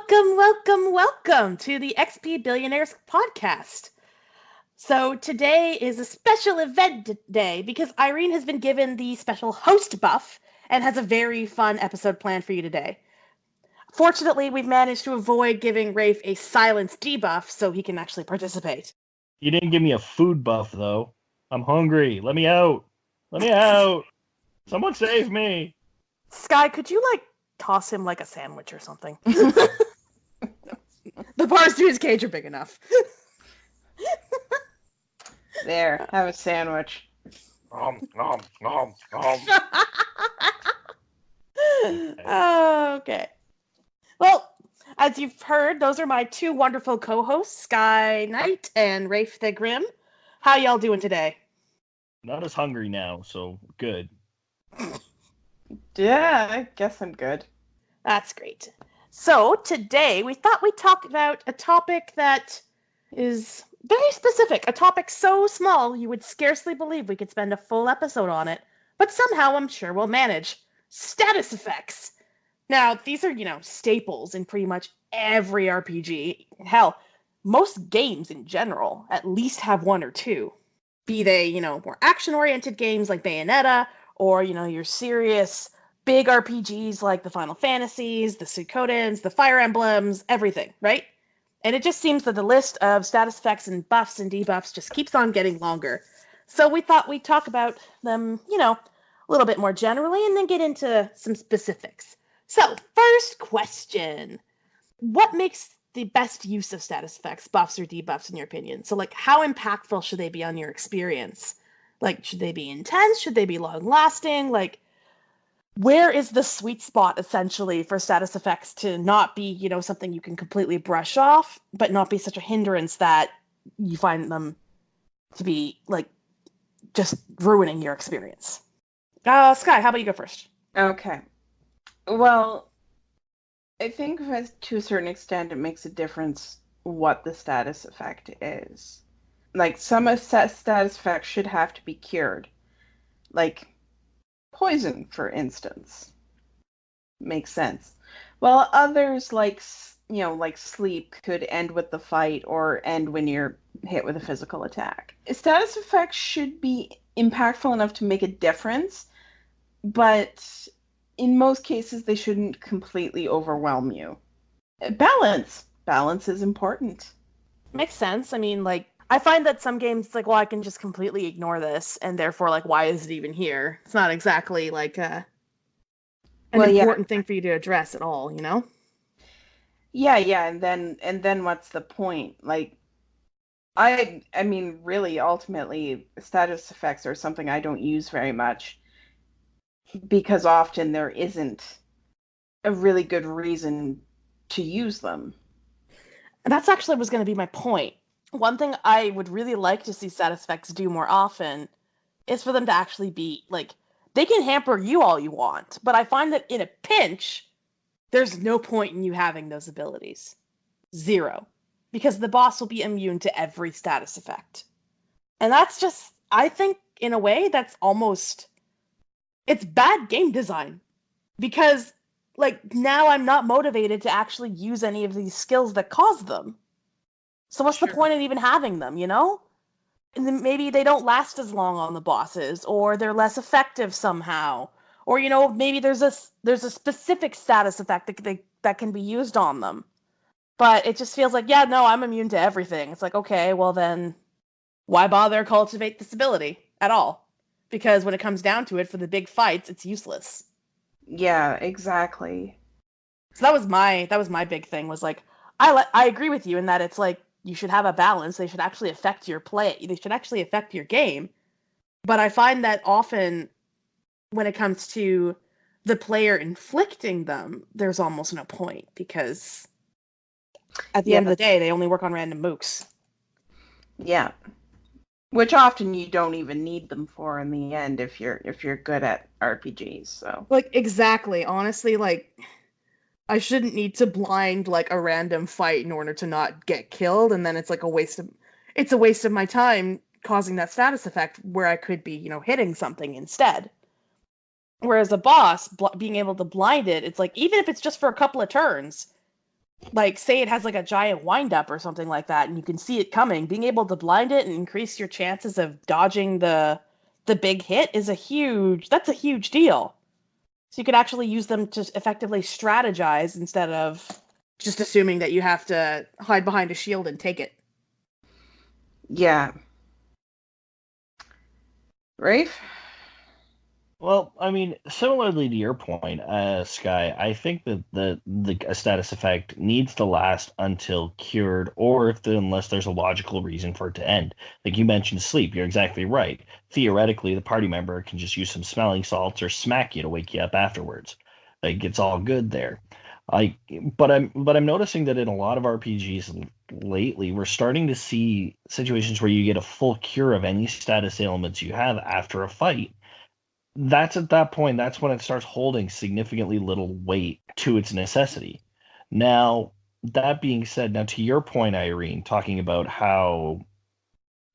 Welcome to the XP Billionaires podcast. So today is a special event day because Irene has been given the special host buff and has a very fun episode planned for you today. Fortunately, we've managed to avoid giving Rayfe a silence debuff so he can actually participate. You didn't give me a food buff, though. I'm hungry. Let me out. Let me out. Someone save me. Sky, could you, toss him, a sandwich or something? The bars to his cage are big enough. There, have a sandwich. Nom. Okay. Well, as you've heard, those are my two wonderful co-hosts, Sky Knight and Rayfe the Grim. How y'all doing today? Not as hungry now, so good. Yeah, I guess I'm good. That's great. So today we thought we'd talk about a topic that is very specific, a topic so small you would scarcely believe we could spend a full episode on it, but somehow I'm sure we'll manage. Status effects. Now, these are, staples in pretty much every RPG. Hell, most games in general at least have one or two. Be they, more action-oriented games like Bayonetta, or, your serious big RPGs like the Final Fantasies, the Suikodens, the Fire Emblems, everything, right? And it just seems that the list of status effects and buffs and debuffs just keeps on getting longer. So we thought we'd talk about them, a little bit more generally and then get into some specifics. So, first question. What makes the best use of status effects, buffs or debuffs in your opinion? So, how impactful should they be on your experience? Should they be intense? Should they be long-lasting? Where is the sweet spot, essentially, for status effects to not be, something you can completely brush off, but not be such a hindrance that you find them to be, just ruining your experience? Sky, how about you go first? Okay. Well, I think to a certain extent it makes a difference what the status effect is. Some status effects should have to be cured. Poison, for instance. Makes sense. While others, like sleep, could end with the fight or end when you're hit with a physical attack. Status effects should be impactful enough to make a difference, but in most cases, they shouldn't completely overwhelm you. Balance. Balance is important. Makes sense. I mean, I find that some games, I can just completely ignore this, and therefore, why is it even here? It's not exactly, an important thing for you to address at all, Yeah, and then what's the point? I mean, really, ultimately, status effects are something I don't use very much because often there isn't a really good reason to use them. And that's actually was going to be my point. One thing I would really like to see status effects do more often is for them to actually be, they can hamper you all you want, but I find that in a pinch, there's no point in you having those abilities. Zero. Because the boss will be immune to every status effect. And that's just, I think, in a way, that's almost, it's bad game design. Because, now I'm not motivated to actually use any of these skills that cause them. So what's the point in even having them, And then maybe they don't last as long on the bosses, or they're less effective somehow. Or, maybe there's a specific status effect that can be used on them. But it just feels like, yeah, no, I'm immune to everything. It's okay, well then, why bother cultivate this ability at all? Because when it comes down to it, for the big fights, it's useless. Yeah, exactly. So that was my big thing, was I agree with you in that it's you should have a balance. They should actually affect your play. They should actually affect your game. But I find that often when it comes to the player inflicting them, there's almost no point because at the end of the day, they only work on random mooks. Yeah. Which often you don't even need them for in the end if you're good at RPGs, so. Exactly. Honestly, I shouldn't need to blind a random fight in order to not get killed, and then it's a waste of my time causing that status effect where I could be, hitting something instead. Whereas a boss being able to blind it, it's even if it's just for a couple of turns, like, say it has like a giant windup or something like that, and you can see it coming, being able to blind it and increase your chances of dodging the big hit is that's a huge deal. So you could actually use them to effectively strategize instead of just assuming that you have to hide behind a shield and take it. Yeah. Rafe? Well, I mean, similarly to your point, Sky, I think that the a status effect needs to last until cured, or unless there's a logical reason for it to end. Like you mentioned, sleep. You're exactly right. Theoretically, the party member can just use some smelling salts or smack you to wake you up afterwards. Like it's all good there. I, but I'm noticing that in a lot of RPGs lately, we're starting to see situations where you get a full cure of any status ailments you have after a fight. That's at that point, that's when it starts holding significantly little weight to its necessity. Now, that being said, now to your point, Irene, talking about how,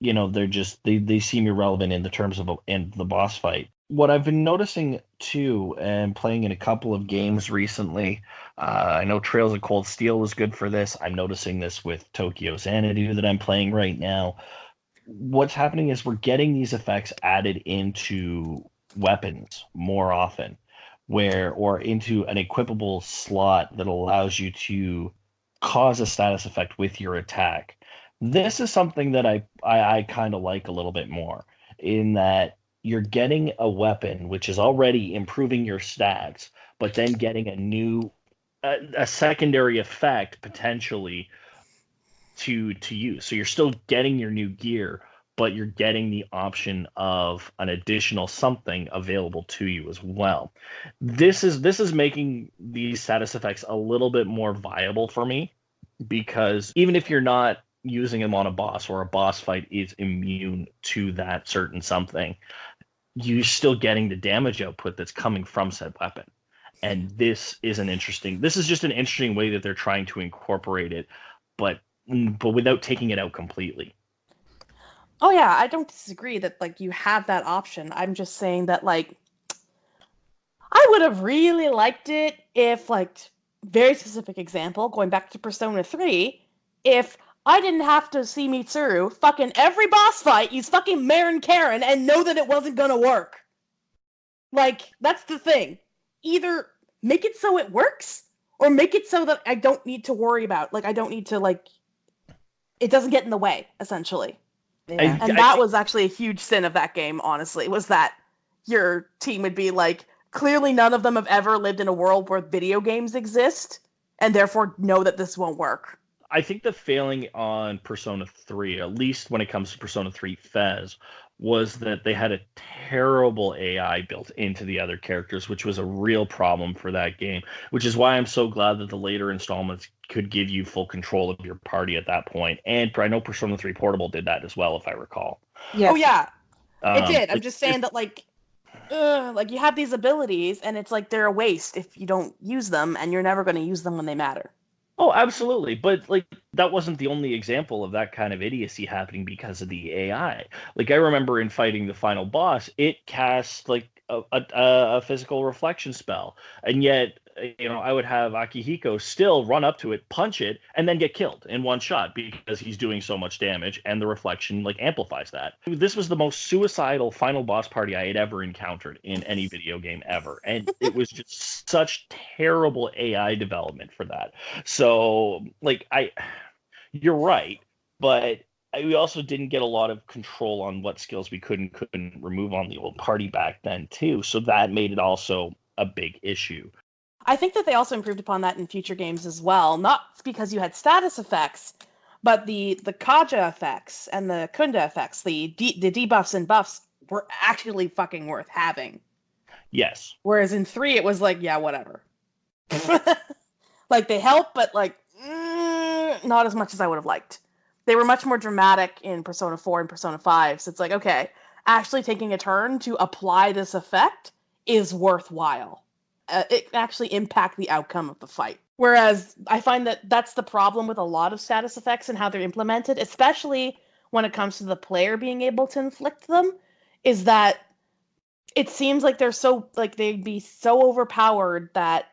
they seem irrelevant in the terms of in the boss fight. What I've been noticing too, and playing in a couple of games recently, I know Trails of Cold Steel was good for this. I'm noticing this with Tokyo Xanadu that I'm playing right now. What's happening is we're getting these effects added into weapons more often, or into an equipable slot that allows you to cause a status effect with your attack. This is something that I kind of like a little bit more, in that you're getting a weapon which is already improving your stats, but then getting a secondary effect potentially to use. So you're still getting your new gear, but you're getting the option of an additional something available to you as well. This is making these status effects a little bit more viable for me, because even if you're not using them on a boss, or a boss fight is immune to that certain something, you're still getting the damage output that's coming from said weapon. And this is just an interesting way that they're trying to incorporate it, but without taking it out completely. Oh yeah, I don't disagree that like you have that option. I'm just saying that like I would have really liked it if, like, very specific example, going back to Persona 3, if I didn't have to see Mitsuru fucking every boss fight use fucking Marin Karen and know that it wasn't gonna work. Like, that's the thing. Either make it so it works, or make it so that I don't need to worry about, like, I don't need to, like, it doesn't get in the way, essentially. Yeah. And I that think was actually a huge sin of that game, honestly, was that your team would be like, clearly none of them have ever lived in a world where video games exist, and therefore know that this won't work. I think the failing on Persona 3, at least when it comes to Persona 3 Fez, was that they had a terrible AI built into the other characters, which was a real problem for that game. Which is why I'm so glad that the later installments could give you full control of your party at that point. And I know Persona 3 Portable did that as well, if I recall. Oh Yes. yeah, it did. I'm Like just saying that like you have these abilities, and it's like they're a waste if you don't use them, and you're never going to use them when they matter. Oh, absolutely. But like that wasn't the only example of that kind of idiocy happening because of the AI. Like I remember in fighting the final boss, it cast like a physical reflection spell, and yet I would have Akihiko still run up to it, punch it, and then get killed in one shot because he's doing so much damage, and the reflection like amplifies that. This was the most suicidal final boss party I had ever encountered in any video game ever, and it was just such terrible AI development for that. So, you're right, but we also didn't get a lot of control on what skills we could and couldn't remove on the old party back then too. So that made it also a big issue. I think that they also improved upon that in future games as well, not because you had status effects, but the Kaja effects and the Kunda effects, the debuffs and buffs were actually fucking worth having. Yes. Whereas in 3 it was like, yeah, whatever. Like they help, but like not as much as I would have liked. They were much more dramatic in Persona 4 and Persona 5. So it's like, okay, actually taking a turn to apply this effect is worthwhile. It actually impact the outcome of the fight. Whereas I find that that's the problem with a lot of status effects and how they're implemented, especially when it comes to the player being able to inflict them, is that it seems like they'd be so overpowered that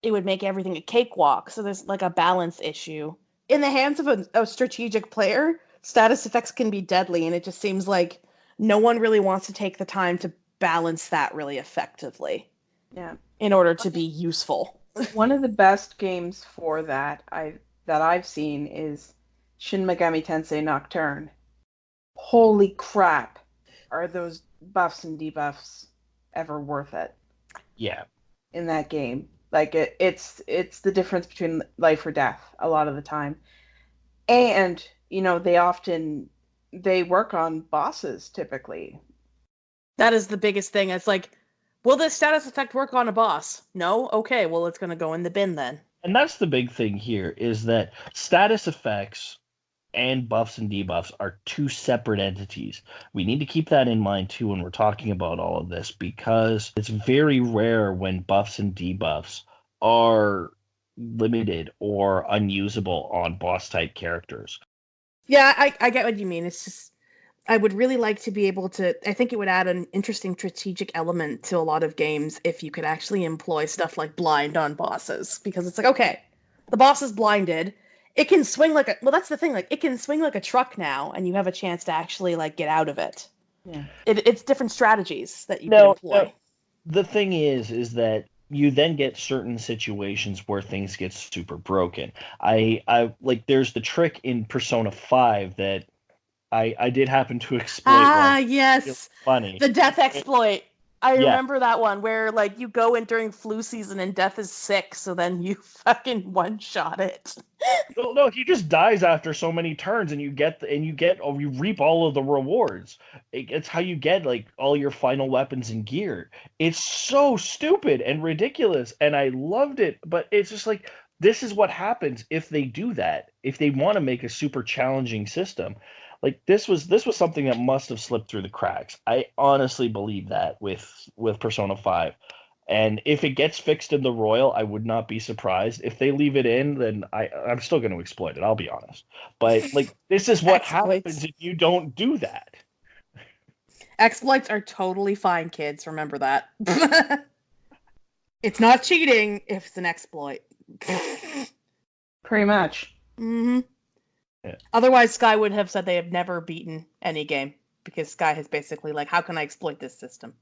it would make everything a cakewalk. So there's like a balance issue. In the hands of a strategic player, status effects can be deadly, and it just seems like no one really wants to take the time to balance that really effectively. Yeah. In order to be useful. One of the best games for that I've seen is Shin Megami Tensei Nocturne. Holy crap, are those buffs and debuffs ever worth it? Yeah. In that game, like it's the difference between life or death a lot of the time, and they work on bosses typically. That is the biggest thing. It's like, will this status effect work on a boss? No? Okay, well, it's going to go in the bin then. And that's the big thing here is that status effects and buffs and debuffs are two separate entities. We need to keep that in mind too when we're talking about all of this, because it's very rare when buffs and debuffs are limited or unusable on boss type characters. Yeah, I get what you mean. It's just, I would really like to be able to. I think it would add an interesting strategic element to a lot of games if you could actually employ stuff like blind on bosses. Because it's like, okay, the boss is blinded. It can swing like a. Well, that's the thing. Like, it can swing like a truck now, and you have a chance to actually like get out of it. Yeah. It's different strategies that you can No, employ. the thing is that you then get certain situations where things get super broken. I like there's the trick in Persona 5 that I did happen to exploit Ah, once. It's yes. funny. The death exploit. I Yeah. remember that one where like you go in during flu season and death is sick, so then you fucking one shot it. No, he just dies after so many turns, and you reap all of the rewards. It's how you get like all your final weapons and gear. It's so stupid and ridiculous, and I loved it. But it's just like this is what happens if they do that. If they want to make a super challenging system, like this was something that must have slipped through the cracks. I honestly believe that with Persona 5. And if it gets fixed in the Royal, I would not be surprised. If they leave it in, then I'm still going to exploit it. I'll be honest. But like, this is what happens Exploits. if you don't do that. Exploits are totally fine, kids. Remember that. It's not cheating if it's an exploit. Pretty much. Hmm. Yeah. Otherwise, Sky would have said they have never beaten any game because Sky has basically like, how can I exploit this system?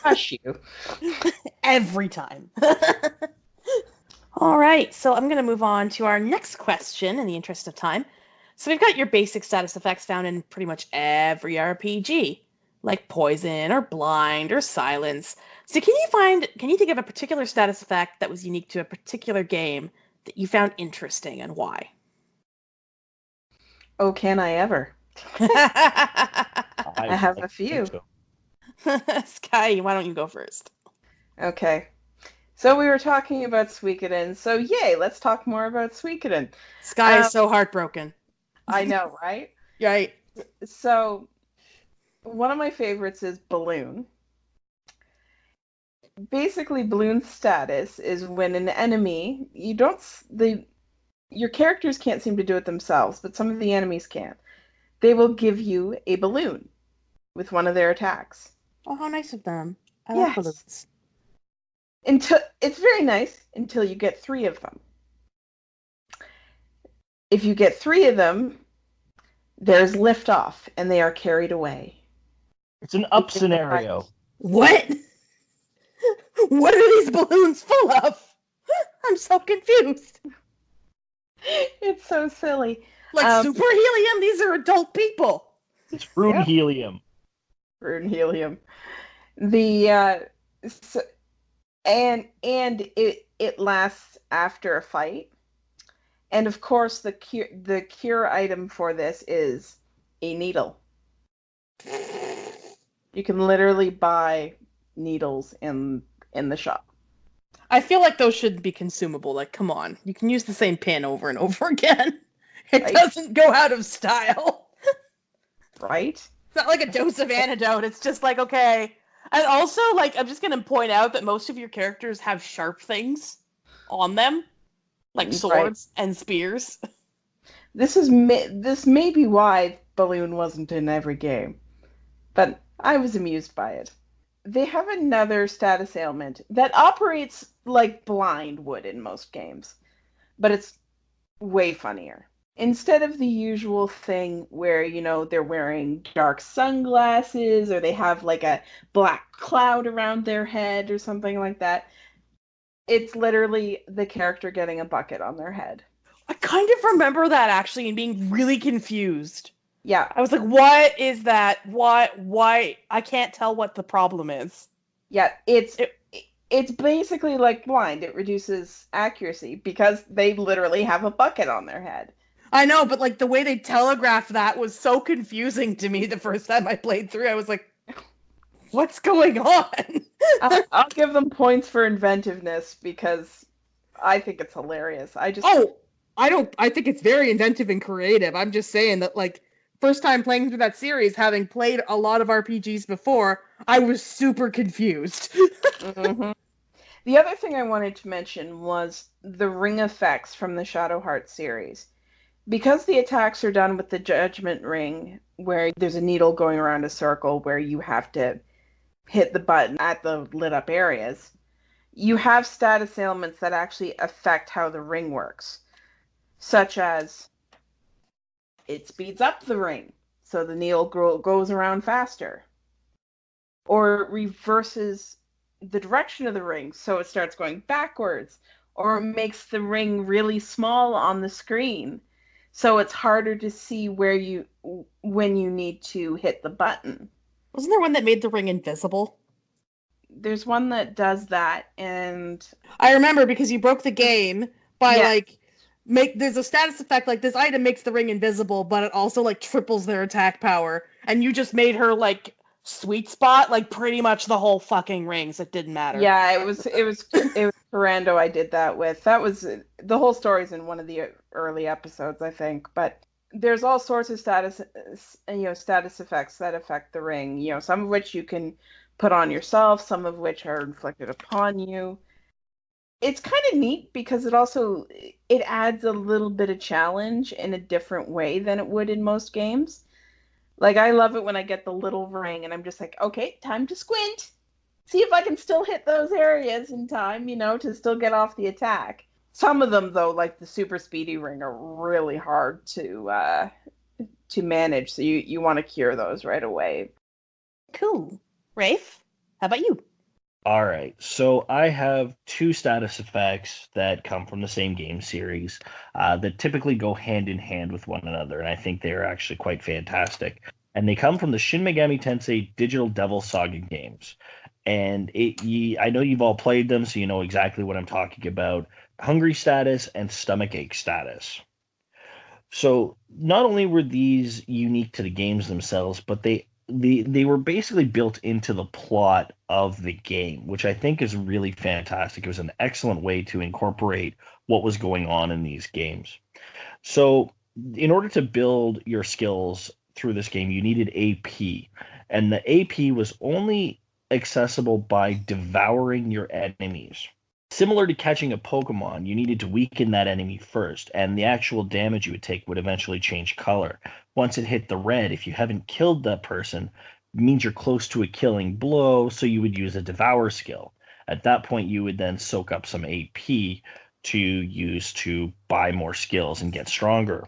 Hush you. Every time. All right, so I'm going to move on to our next question in the interest of time. So we've got your basic status effects found in pretty much every RPG, like poison or blind or silence. So can you think of a particular status effect that was unique to a particular game that you found interesting and why? Oh, can I ever? I have a few. So. Sky, why don't you go first? Okay. So we were talking about Suikoden, so yay, let's talk more about Suikoden. Sky is so heartbroken. I know, right? Right. So one of my favorites is Balloon. Basically, Balloon's status is when an enemy, your characters can't seem to do it themselves, but some of the enemies can. They will give you a balloon with one of their attacks. Oh, how nice of them. I Yes. like balloons. It's very nice until you get 3 of them. If you get 3 of them, there's liftoff, and they are carried away. It's an up scenario. What? What are these balloons full of? I'm so confused. It's so silly. Like super helium? These are adult people. It's Rune Helium. Rune Helium. The and it lasts after a fight. And of course, the cure item for this is a needle. You can literally buy needles in the shop. I feel like those shouldn't be consumable. Like, come on. You can use the same pin over and over again. It Right. doesn't go out of style. Right? It's not like a dose of antidote. It's just like, okay. And also, like, I'm just going to point out that most of your characters have sharp things on them, like swords and spears. This may be why Balloon wasn't in every game, but I was amused by it. they have another status ailment that operates like blind would in most games, but it's way funnier. Instead of the usual thing where, they're wearing dark sunglasses or they have like a black cloud around their head or something like that, it's literally the character getting a bucket on their head. I kind of remember that actually and being really confused. Yeah, I was like, what is that? Why? I can't tell what the problem is. yeah, It, it's basically like blind. It reduces accuracy because they literally have a bucket on their head. I know, but like the way they telegraphed that was so confusing to me the first time I played through. I was like, what's going on? I'll give them points for inventiveness because I think it's hilarious. Oh, I think it's very inventive and creative. I'm just saying that, like, first time playing through that series, having played a lot of RPGs before, I was super confused. Mhm. The other thing I wanted to mention was the ring effects from the Shadowheart series. Because the attacks are done with the Judgment Ring, where there's a needle going around a circle where you have to hit the button at the lit up areas, you have status ailments that actually affect how the ring works, such as it speeds up the ring so the needle goes around faster, or it reverses the direction of the ring so it starts going backwards, or it makes the ring really small on the screen so it's harder to see when you need to hit the button. Wasn't there one that made the ring invisible? There's one that does that, and I remember because you broke the game by yeah, like make there's a status effect like this item makes the ring invisible, but it also like triples their attack power, and you just made her like sweet spot like pretty much the whole fucking ring, so it didn't matter. yeah, it was Ferrando I did that with. That was the whole story's in one of the early episodes, I think. But there's all sorts of status effects that affect the ring. Some of which you can put on yourself, some of which are inflicted upon you. It's kind of neat because it adds a little bit of challenge in a different way than it would in most games. Like I love it when I get the little ring and I'm just like, okay, time to squint. See if I can still hit those areas in time, to still get off the attack. Some of them though, like the super speedy ring, are really hard to manage. So you want to cure those right away. Cool. Rafe, how about you? All right, so I have two status effects that come from the same game series that typically go hand in hand with one another, and I think they are actually quite fantastic. And they come from the Shin Megami Tensei Digital Devil Saga games. And I know you've all played them, so you know exactly what I'm talking about. Hungry status and stomach ache status. So not only were these unique to the games themselves, but they were basically built into the plot of the game, which I think is really fantastic. It was an excellent way to incorporate what was going on in these games. So in order to build your skills through this game, you needed AP, and the AP was only accessible by devouring your enemies. Similar to catching a Pokemon, you needed to weaken that enemy first, and the actual damage you would take would eventually change color. Once it hit the red, if you haven't killed that person, it means you're close to a killing blow, so you would use a Devour skill. At that point, you would then soak up some AP to use to buy more skills and get stronger.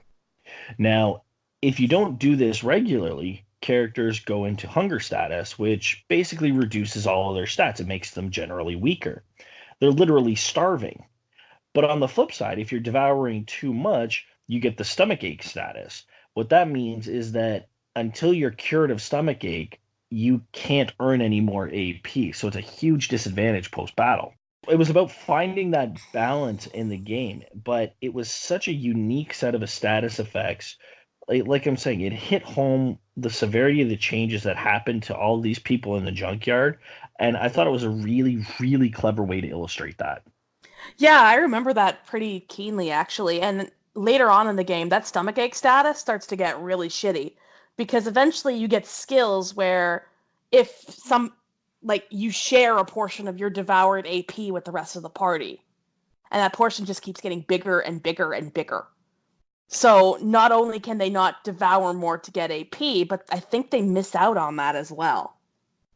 Now, if you don't do this regularly, characters go into hunger status, which basically reduces all of their stats. It makes them generally weaker. They're literally starving. But on the flip side, if you're devouring too much, you get the stomach ache status. What that means is that until you're cured of stomach ache, you can't earn any more AP. So it's a huge disadvantage post battle. It was about finding that balance in the game, but it was such a unique set of status effects. Like I'm saying, it hit home the severity of the changes that happened to all these people in the junkyard, and I thought it was a really, really clever way to illustrate that. Yeah, I remember that pretty keenly actually. And later on in the game, that stomachache status starts to get really shitty because eventually you get skills where if some like you share a portion of your devoured AP with the rest of the party, and that portion just keeps getting bigger and bigger and bigger. So not only can they not devour more to get AP, but I think they miss out on that as well.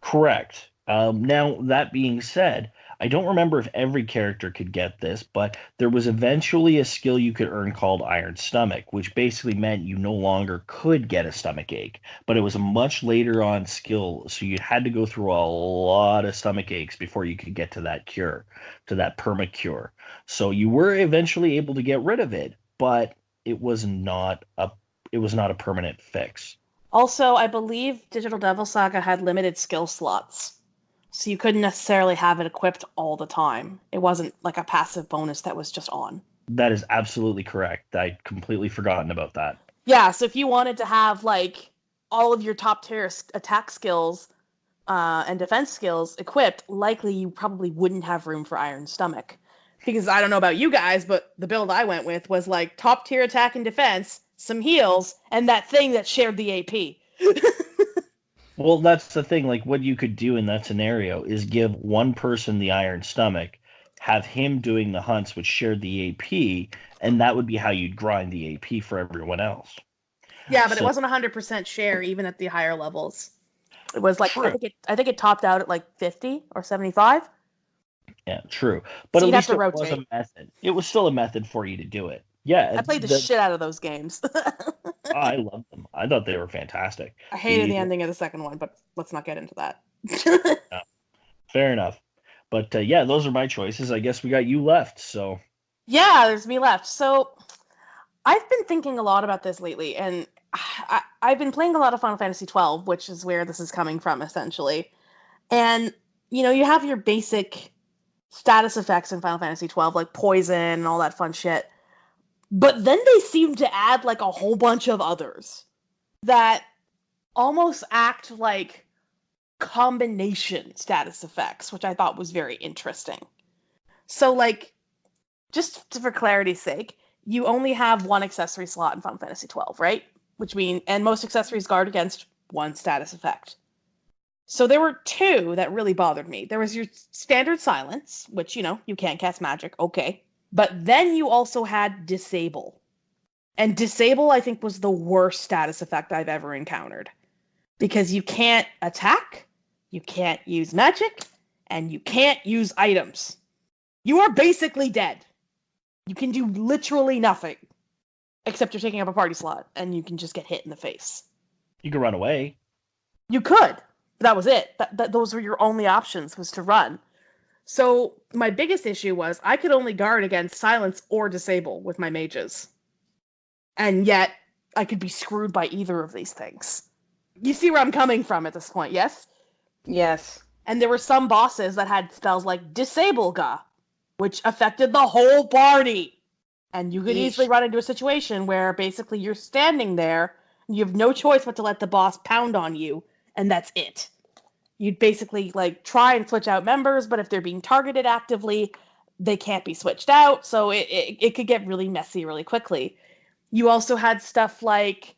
Correct. Now, that being said, I don't remember if every character could get this, but there was eventually a skill you could earn called Iron Stomach, which basically meant you no longer could get a stomach ache. But it was a much later on skill, so you had to go through a lot of stomach aches before you could get to that cure, to that perma cure. So you were eventually able to get rid of it, but it was not a it was not a permanent fix. Also, I believe Digital Devil Saga had limited skill slots. So you couldn't necessarily have it equipped all the time. It wasn't like a passive bonus that was just on. That is absolutely correct. I'd completely forgotten about that. Yeah, so if you wanted to have like all of your top tier attack skills and defense skills equipped, likely you probably wouldn't have room for Iron Stomach. Because I don't know about you guys, but the build I went with was like top tier attack and defense, some heals, and that thing that shared the AP. Well, that's the thing. Like, what you could do in that scenario is give one person the iron stomach, have him doing the hunts, which shared the AP, and that would be how you'd grind the AP for everyone else. Yeah, but it So, wasn't 100% share even at the higher levels. It was like true. I think it topped out at like 50 or 75. Yeah, true. But So at you'd have least to it was a rotate. method. It was still a method for you to do it. Yeah, I played the shit out of those games. I loved them. I thought they were fantastic. I hated The the ending of the second one, but let's not get into that. uh, Fair enough. But yeah, those are my choices. I guess we got you left. So Yeah, there's me left. So I've been thinking a lot about this lately, and I've been playing a lot of Final Fantasy 12, which is where this is coming from, essentially. And you have your basic status effects in Final Fantasy 12, like poison and all that fun shit. But then they seem to add like a whole bunch of others that almost act like combination status effects, which I thought was very interesting. So, like, just for clarity's sake, you only have one accessory slot in Final Fantasy 12, right? Which means, and most accessories guard against one status effect. So there were two that really bothered me. There was your standard silence, which, you can't cast magic, okay. But then you also had disable. And disable, I think, was the worst status effect I've ever encountered. Because you can't attack, you can't use magic, and you can't use items. You are basically dead. You can do literally nothing. Except you're taking up a party slot, and you can just get hit in the face. you can run away. You could. That was it. Those were your only options, was to run. So my biggest issue was I could only guard against silence or disable with my mages. And yet, I could be screwed by either of these things. You see where I'm coming from at this point, yes? Yes. And there were some bosses that had spells like Disable Ga, which affected the whole party. And you could easily Yeesh. run into a situation where basically you're standing there, and you have no choice but to let the boss pound on you, and that's it. You'd basically like try and switch out members, but if they're being targeted actively, they can't be switched out, so it could get really messy really quickly. You also had stuff like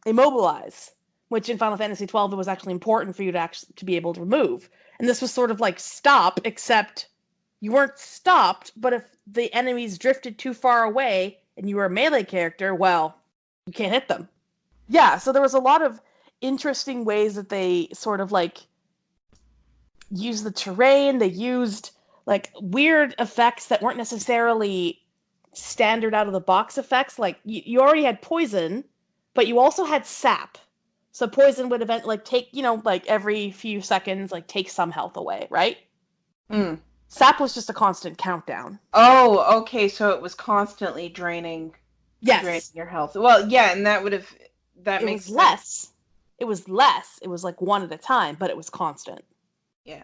immobilize, which in Final Fantasy 12 it was actually important for you to be able to remove. And this was sort of like stop, except you weren't stopped, but if the enemies drifted too far away and you were a melee character, well, you can't hit them. Yeah, so there was a lot of interesting ways that they sort of like used the terrain, they used like weird effects that weren't necessarily standard out of the box effects. Like you already had poison, but you also had sap. So poison would event like take, like every few seconds, like take some health away, right? Mm. Sap was just a constant countdown. Oh, okay. So it was constantly draining Yes. your health. Well, yeah, and that It makes was sense. less. It was less. It was like one at a time, but it was constant. Yeah.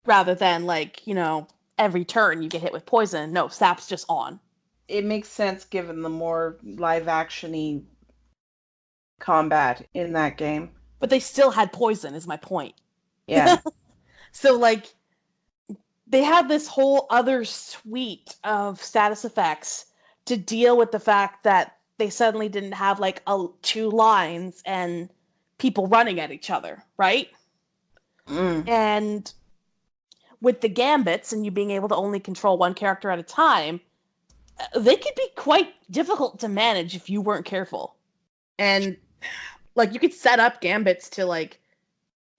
Rather than like, every turn you get hit with poison. No, sap's just on. It makes sense given the more live actiony combat in that game. But they still had poison, is my point. Yeah. So like they had this whole other suite of status effects to deal with the fact that they suddenly didn't have like two lines and people running at each other, right? Mm. And with the gambits and you being able to only control one character at a time, they could be quite difficult to manage if you weren't careful. And like you could set up gambits to like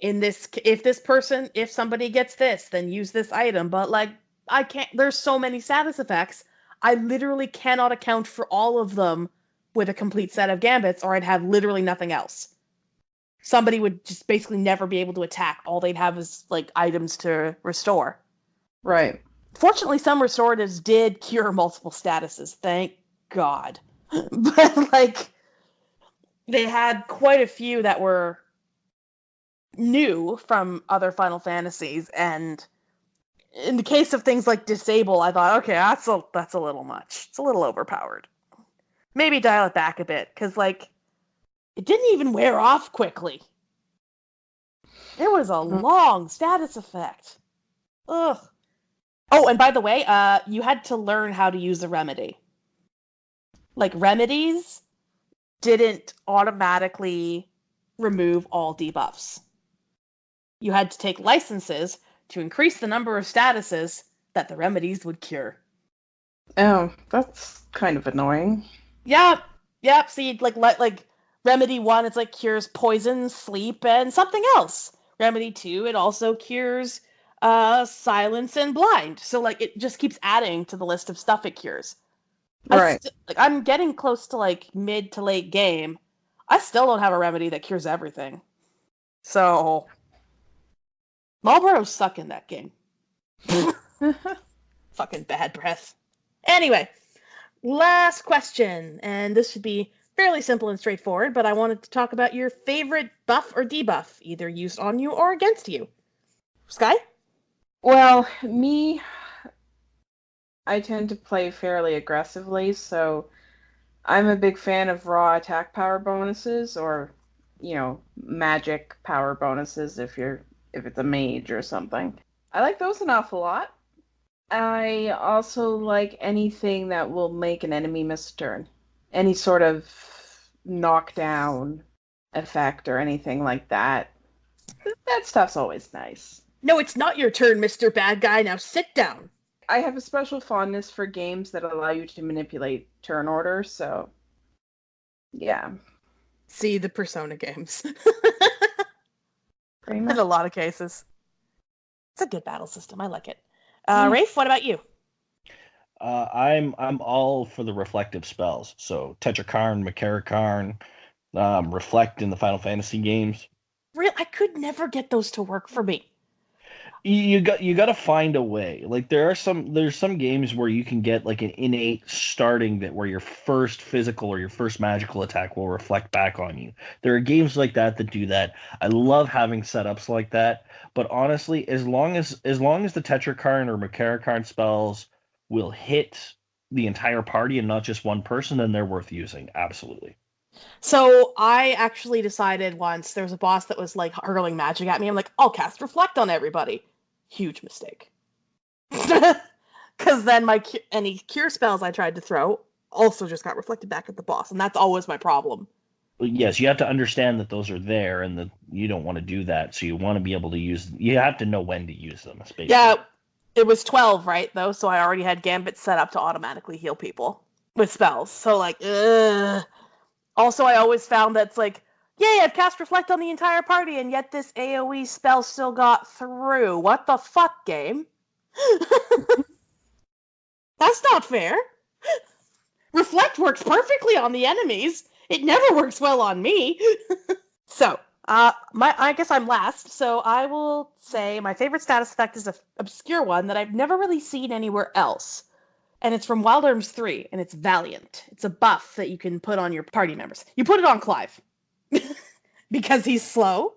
if somebody gets this, then use this item. But like, I can't. There's so many status effects. I literally cannot account for all of them with a complete set of gambits, or I'd have literally nothing else. Somebody would just basically never be able to attack. All they'd have is like items to restore. Right. Fortunately, some restoratives did cure multiple statuses. Thank God. But like, they had quite a few that were new from other Final Fantasies, and in the case of things like disable, I thought, okay, that's a little much. It's a little overpowered. Maybe dial it back a bit, because like, it didn't even wear off quickly. It was a long status effect. Ugh. Oh, and by the way, you had to learn how to use a remedy. Like, remedies didn't automatically remove all debuffs. You had to take licenses to increase the number of statuses that the remedies would cure. Oh, that's kind of annoying. Yep. See, like remedy 1, it's like cures poison, sleep, and something else. Remedy 2, it also cures silence and blind. So like, it just keeps adding to the list of stuff it cures. Right. I'm getting close to like mid to late game. I still don't have a remedy that cures everything. So Malboros suck in that game. Fucking bad breath. Anyway, last question, and this should be fairly simple and straightforward, but I wanted to talk about your favorite buff or debuff, either used on you or against you. Sky? Well, me, I tend to play fairly aggressively, so I'm a big fan of raw attack power bonuses, or, magic power bonuses if it's a mage or something. I like those an awful lot. I also like anything that will make an enemy miss a turn. Any sort of knockdown effect or anything like that. That stuff's always nice. No, it's not your turn, Mr. Bad Guy. Now sit down. I have a special fondness for games that allow you to manipulate turn order, so yeah. See the Persona games. Pretty In much. a lot of cases. It's a good battle system. I like it. Rayfe, what about you? I'm all for the reflective spells. So Tetrakarn, Makarakarn, Reflect in the Final Fantasy games. I could never get those to work for me. You got to find a way. Like there's some games where you can get like an innate starting that where your first physical or your first magical attack will reflect back on you. There are games like that do that. I love having setups like that. But honestly, as long as the Tetrakarn or Makarakarn spells will hit the entire party and not just one person, then they're worth using. Absolutely. So I actually decided once there was a boss that was like hurling magic at me. I'm like, I'll cast Reflect on everybody. Huge mistake. Because then any cure spells I tried to throw also just got reflected back at the boss, and that's always my problem. Yes, you have to understand that those are there and that you don't want to do that. So you want to be able to use. You have to know when to use them. Basically. Yeah, it was 12, right, though, so I already had Gambit set up to automatically heal people with spells. So, like, ugh. Also, I always found that it's like, yay, I've cast Reflect on the entire party, and yet this AoE spell still got through. What the fuck, game? That's not fair. Reflect works perfectly on the enemies. It never works well on me. So, I guess I'm last. So I will say my favorite status effect is an obscure one that I've never really seen anywhere else. And it's from Wild Arms 3, and it's Valiant. It's a buff that you can put on your party members. You put it on Clive. Because he's slow,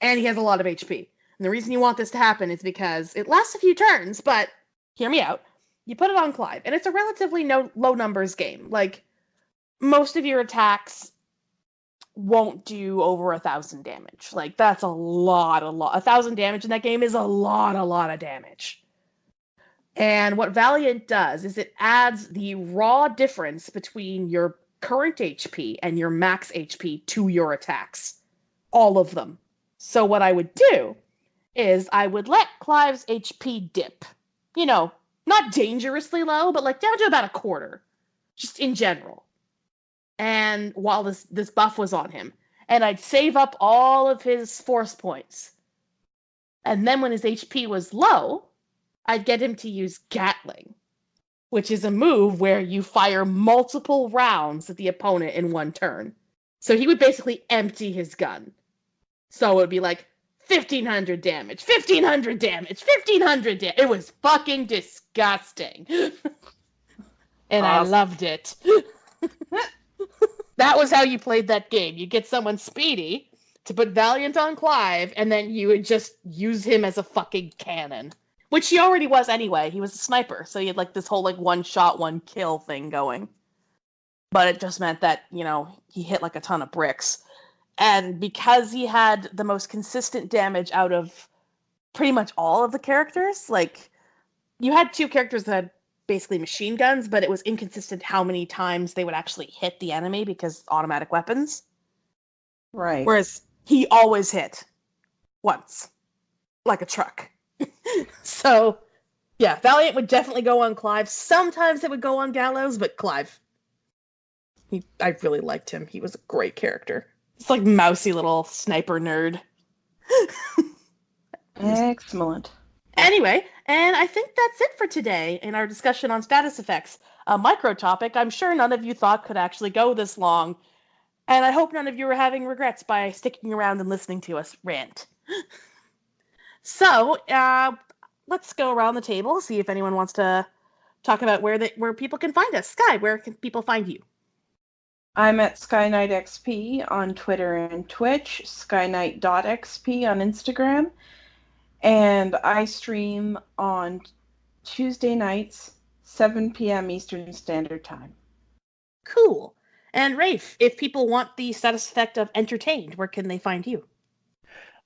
and he has a lot of HP. And the reason you want this to happen is because it lasts a few turns, but hear me out. You put it on Clive, and it's a relatively low numbers game. Like, most of your attacks won't do over 1,000 damage. Like, that's a lot. 1,000 damage in that game is a lot of damage. And what Valiant does is it adds the raw difference between your current HP and your max HP to your attacks. All of them. So what I would do is I would let Clive's HP dip. You know, not dangerously low, but like down to about a quarter. Just in general. And while this buff was on him. and I'd save up all of his force points. And then when his HP was low, I'd get him to use Gatling, which is a move where you fire multiple rounds at the opponent in one turn. So he would basically empty his gun. So it would be like 1,500 damage, 1,500 damage, 1,500 damage. It was fucking disgusting. And I loved it. That was how you played that game. You get someone speedy to put Valiant on Clive, and then you would just use him as a fucking cannon. Which he already was anyway. He was a sniper, so he had like this whole like one shot, one kill thing going. But it just meant that, he hit like a ton of bricks. And because he had the most consistent damage out of pretty much all of the characters, like, you had two characters that had basically machine guns, but it was inconsistent how many times they would actually hit the enemy because automatic weapons. Right. Whereas he always hit once, like a truck. So, yeah, Valiant would definitely go on Clive. Sometimes it would go on Gallows, but Clive. I really liked him. He was a great character. It's like mousy little sniper nerd. Excellent. Anyway, and I think that's it for today in our discussion on status effects. A micro topic I'm sure none of you thought could actually go this long. And I hope none of you are having regrets by sticking around and listening to us rant. So, let's go around the table, see if anyone wants to talk about where people can find us. Sky, where can people find you? I'm at SkyKnightXP on Twitter and Twitch, skyknight.xp on Instagram, and I stream on Tuesday nights, 7 p.m. Eastern Standard Time. Cool. And Rayfe, if people want the status effect of entertained, where can they find you?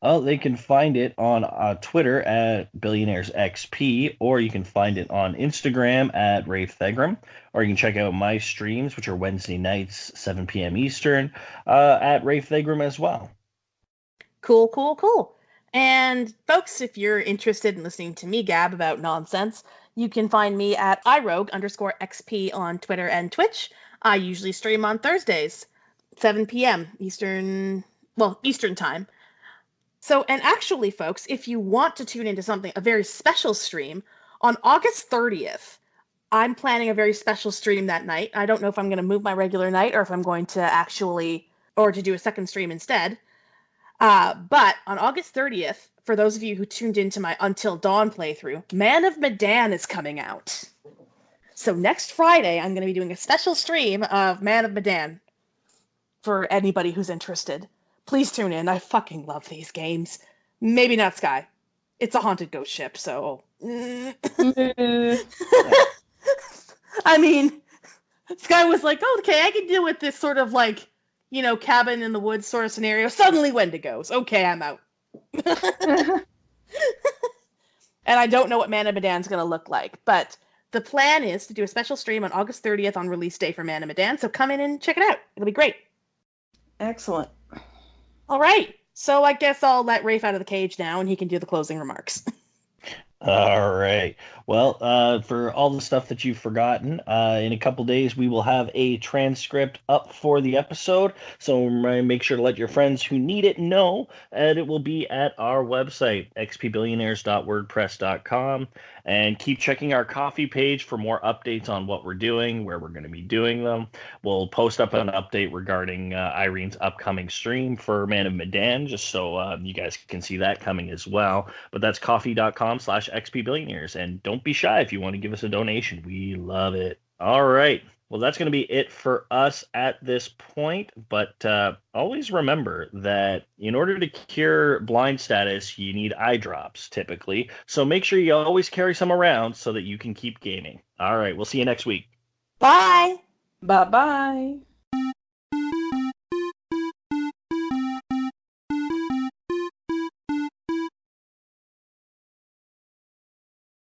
Oh, they can find it on Twitter at Billionaires XP, or you can find it on Instagram at Rayfe, or you can check out my streams, which are Wednesday nights, 7 p.m. Eastern, at Rayfe as well. Cool. And folks, if you're interested in listening to me gab about nonsense, you can find me at irogue_XP on Twitter and Twitch. I usually stream on Thursdays, 7 p.m. Eastern time. So, and actually, folks, if you want to tune into a very special stream, on August 30th, I'm planning a very special stream that night. I don't know if I'm going to move my regular night or if I'm going to to do a second stream instead. But on August 30th, for those of you who tuned into my Until Dawn playthrough, Man of Medan is coming out. So next Friday, I'm going to be doing a special stream of Man of Medan for anybody who's interested. Please tune in. I fucking love these games. Maybe not Sky. It's a haunted ghost ship, so... I mean, Sky was like, oh, okay, I can deal with this sort of like, cabin in the woods sort of scenario. Suddenly Wendigos. Okay, I'm out. And I don't know what Man of Medan's going to look like, but the plan is to do a special stream on August 30th on release day for Man of Medan, so come in and check it out. It'll be great. Excellent. All right. So I guess I'll let Rayfe out of the cage now, and he can do the closing remarks. All right. Well, for all the stuff that you've forgotten, in a couple days we will have a transcript up for the episode. So make sure to let your friends who need it know, and it will be at our website, xpbillionaires.wordpress.com. And keep checking our coffee page for more updates on what we're doing, where we're going to be doing them. We'll post up an update regarding Irene's upcoming stream for Man of Medan, just so you guys can see that coming as well. But that's coffee.com/xpbillionaires. And don't be shy if you want to give us a donation. We love it. All right. Well, that's going to be it for us at this point. But always remember that in order to cure blind status, you need eye drops, typically. So make sure you always carry some around so that you can keep gaming. All right. We'll see you next week. Bye. Bye-bye.